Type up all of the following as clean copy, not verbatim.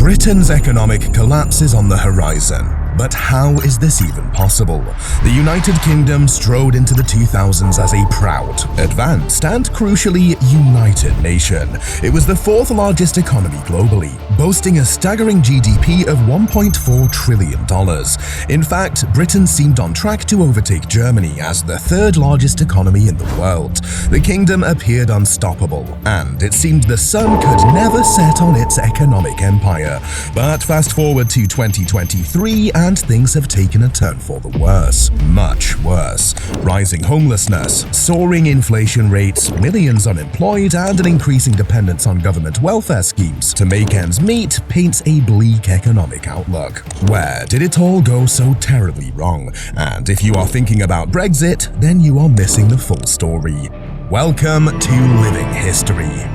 Britain's economic collapse is on the horizon. But how is this even possible? The United Kingdom strode into the 2000s as a proud, advanced, and crucially united nation. It was the fourth largest economy globally, boasting a staggering GDP of $1.4 trillion. In fact, Britain seemed on track to overtake Germany as the third largest economy in the world. The kingdom appeared unstoppable, and it seemed the sun could never set on its economic empire. But fast forward to 2023, and things have taken a turn for the worse. Much worse. Rising homelessness, soaring inflation rates, millions unemployed, and an increasing dependence on government welfare schemes to make ends meet paints a bleak economic outlook. Where did it all go so terribly wrong? And if you are thinking about Brexit, then you are missing the full story. Welcome to Living History.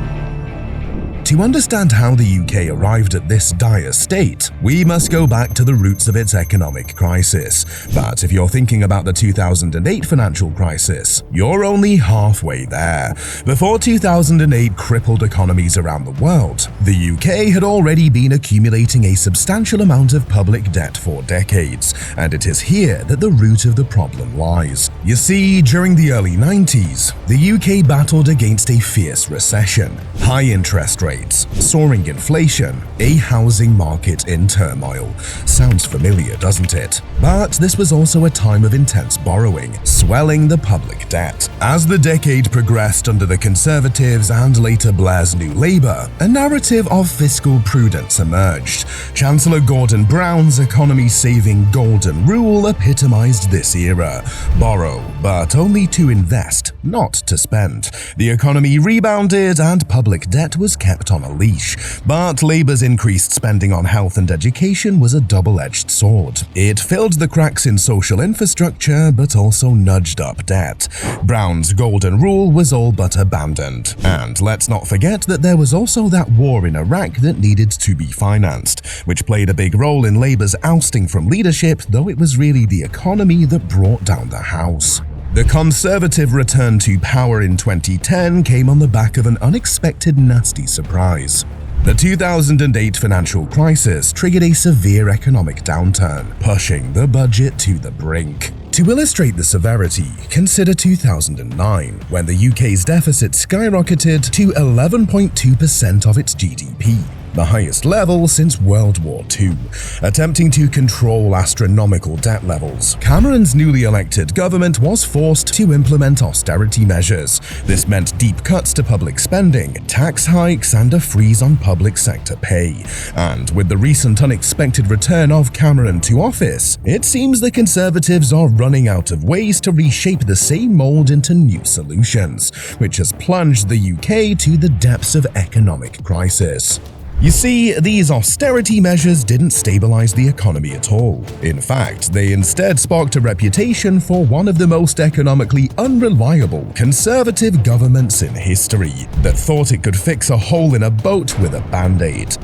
To understand how the UK arrived at this dire state, we must go back to the roots of its economic crisis. But if you're thinking about the 2008 financial crisis, you're only halfway there. Before 2008 crippled economies around the world, the UK had already been accumulating a substantial amount of public debt for decades, and it is here that the root of the problem lies. You see, during the early 90s, the UK battled against a fierce recession, high interest rates, soaring inflation, a housing market in turmoil. Sounds familiar, doesn't it? But this was also a time of intense borrowing, swelling the public debt. As the decade progressed under the Conservatives and later Blair's New Labour, a narrative of fiscal prudence emerged. Chancellor Gordon Brown's economy-saving golden rule epitomized this era. Borrow, but only to invest, not to spend. The economy rebounded and public debt was kept on a leash, but Labour's increased spending on health and education was a double-edged sword. It filled the cracks in social infrastructure, but also nudged up debt. Brown's golden rule was all but abandoned. And let's not forget that there was also that war in Iraq that needed to be financed, which played a big role in Labour's ousting from leadership, though it was really the economy that brought down the house. The Conservative return to power in 2010 came on the back of an unexpected nasty surprise. The 2008 financial crisis triggered a severe economic downturn, pushing the budget to the brink. To illustrate the severity, consider 2009, when the UK's deficit skyrocketed to 11.2% of its GDP. The highest level since World War II. Attempting to control astronomical debt levels, Cameron's newly elected government was forced to implement austerity measures. This meant deep cuts to public spending, tax hikes, and a freeze on public sector pay. And with the recent unexpected return of Cameron to office, it seems the Conservatives are running out of ways to reshape the same mold into new solutions, which has plunged the UK to the depths of economic crisis. You see, these austerity measures didn't stabilize the economy at all. In fact, they instead sparked a reputation for one of the most economically unreliable conservative governments in history that thought it could fix a hole in a boat with a band-aid.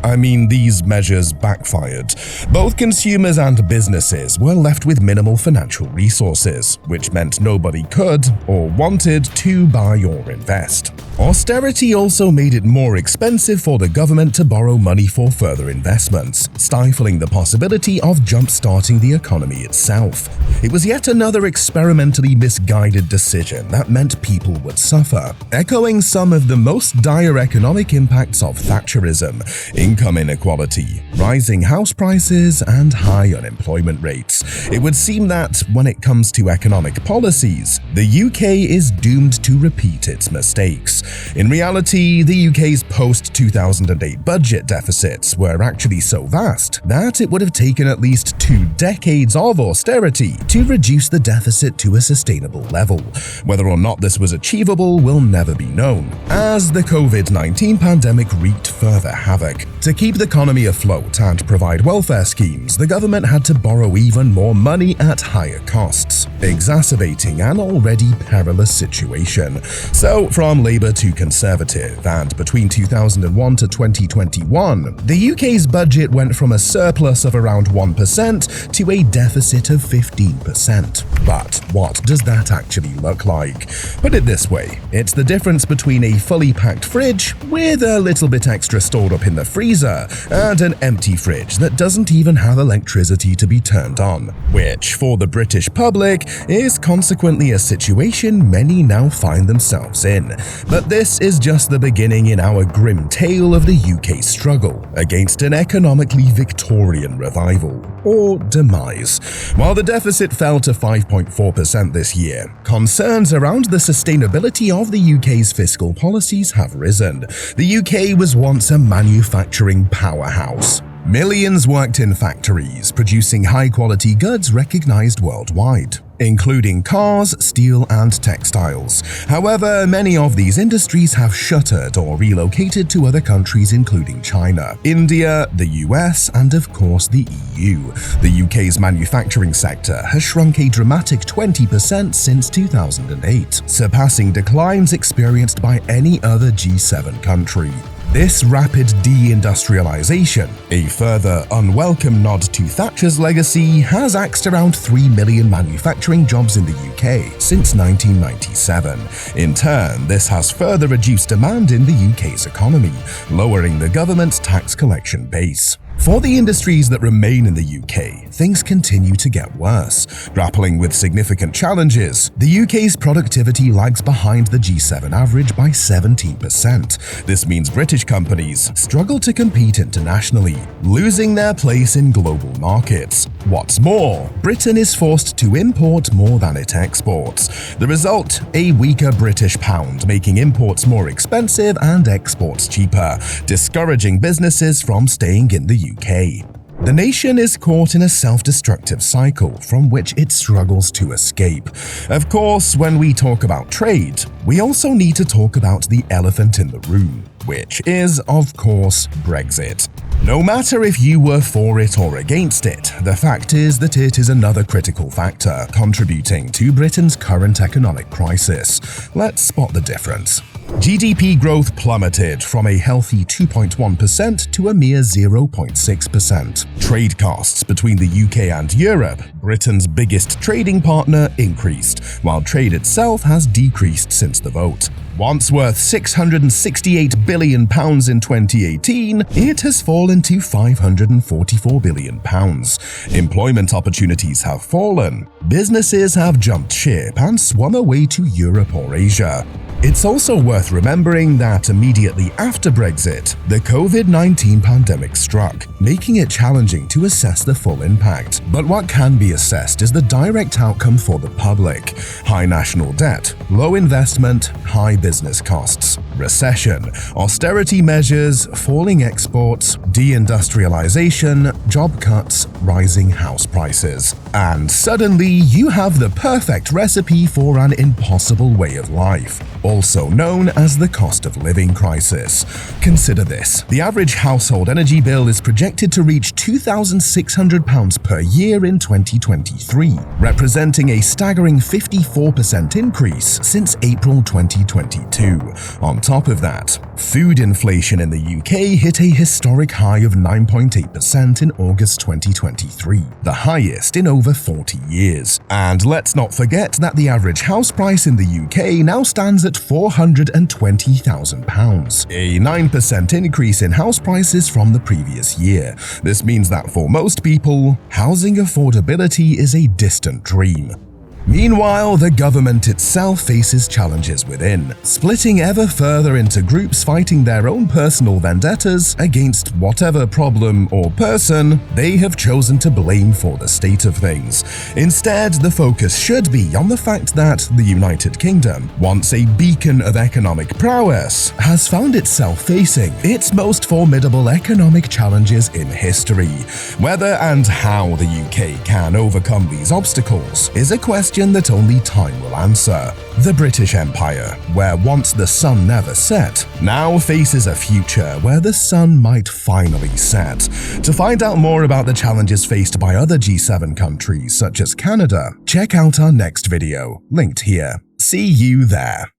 I mean, these measures backfired. Both consumers and businesses were left with minimal financial resources, which meant nobody could or wanted to buy or invest. Austerity also made it more expensive for the government to borrow money for further investments, stifling the possibility of jump-starting the economy itself. It was yet another experimentally misguided decision that meant people would suffer, echoing some of the most dire economic impacts of Thatcherism: income inequality, rising house prices, and high unemployment rates. It would seem that, when it comes to economic policies, the UK is doomed to repeat its mistakes. In reality, the UK's post-2008 budget deficits were actually so vast that it would have taken at least 2 decades of austerity to reduce the deficit to a sustainable level. Whether or not this was achievable will never be known, as the COVID-19 pandemic wreaked further havoc. To keep the economy afloat and provide welfare schemes, the government had to borrow even more money at higher costs, exacerbating an already perilous situation. So, from Labour to Conservative, and between 2001 to 2021, the UK's budget went from a surplus of around 1% to a deficit of 15%. But what does that actually look like? Put it this way, it's the difference between a fully packed fridge with a little bit extra stored up in the freezer and an empty fridge that doesn't even have electricity to be turned on, which for the British public is consequently a situation many now find themselves in. But this is just the beginning in our grim tale of the UK struggle against an economically Victorian revival, or demise. While the deficit fell to 5.4% this year, concerns around the sustainability of the UK's fiscal policies have risen. The UK was once a manufacturing powerhouse. Millions worked in factories, producing high-quality goods recognized worldwide, including cars, steel, and textiles. However, many of these industries have shuttered or relocated to other countries including China, India, the US, and of course the EU. The UK's manufacturing sector has shrunk a dramatic 20% since 2008, surpassing declines experienced by any other G7 country. This rapid deindustrialization, a further unwelcome nod to Thatcher's legacy, has axed around 3 million manufacturing jobs in the UK since 1997. In turn, this has further reduced demand in the UK's economy, lowering the government's tax collection base. For the industries that remain in the UK, things continue to get worse. Grappling with significant challenges, the UK's productivity lags behind the G7 average by 17%. This means British companies struggle to compete internationally, losing their place in global markets. What's more, Britain is forced to import more than it exports. The result, a weaker British pound, making imports more expensive and exports cheaper, discouraging businesses from staying in the UK. The nation is caught in a self-destructive cycle from which it struggles to escape. Of course, when we talk about trade, we also need to talk about the elephant in the room, which is, of course, Brexit. No matter if you were for it or against it, the fact is that it is another critical factor contributing to Britain's current economic crisis. Let's spot the difference. GDP growth plummeted from a healthy 2.1% to a mere 0.6%. Trade costs between the UK and Europe, Britain's biggest trading partner, increased, while trade itself has decreased since the vote. Once worth £668 billion in 2018, it has fallen to £544 billion. Employment opportunities have fallen. Businesses have jumped ship and swum away to Europe or Asia. It's also worth remembering that immediately after Brexit, the COVID-19 pandemic struck, making it challenging to assess the full impact. But what can be assessed is the direct outcome for the public: high national debt, low investment, high business costs, recession, austerity measures, falling exports, deindustrialization, job cuts, rising house prices. And suddenly, you have the perfect recipe for an impossible way of life, also known as the cost of living crisis. Consider this: the average household energy bill is projected to reach £2,600 per year in 2023, representing a staggering 54% increase since April 2022. On top of that, food inflation in the UK hit a historic high of 9.8% in August 2023, the highest in over 40 years. And let's not forget that the average house price in the UK now stands at £420,000, a 9% increase in house prices from the previous year. This means that for most people, housing affordability is a distant dream. Meanwhile, the government itself faces challenges within, splitting ever further into groups fighting their own personal vendettas against whatever problem or person they have chosen to blame for the state of things. Instead, the focus should be on the fact that the United Kingdom, once a beacon of economic prowess, has found itself facing its most formidable economic challenges in history. Whether and how the UK can overcome these obstacles is a question that only time will answer. The British Empire, where once the sun never set, now faces a future where the sun might finally set. To find out more about the challenges faced by other G7 countries such as Canada, check out our next video, linked here. See you there.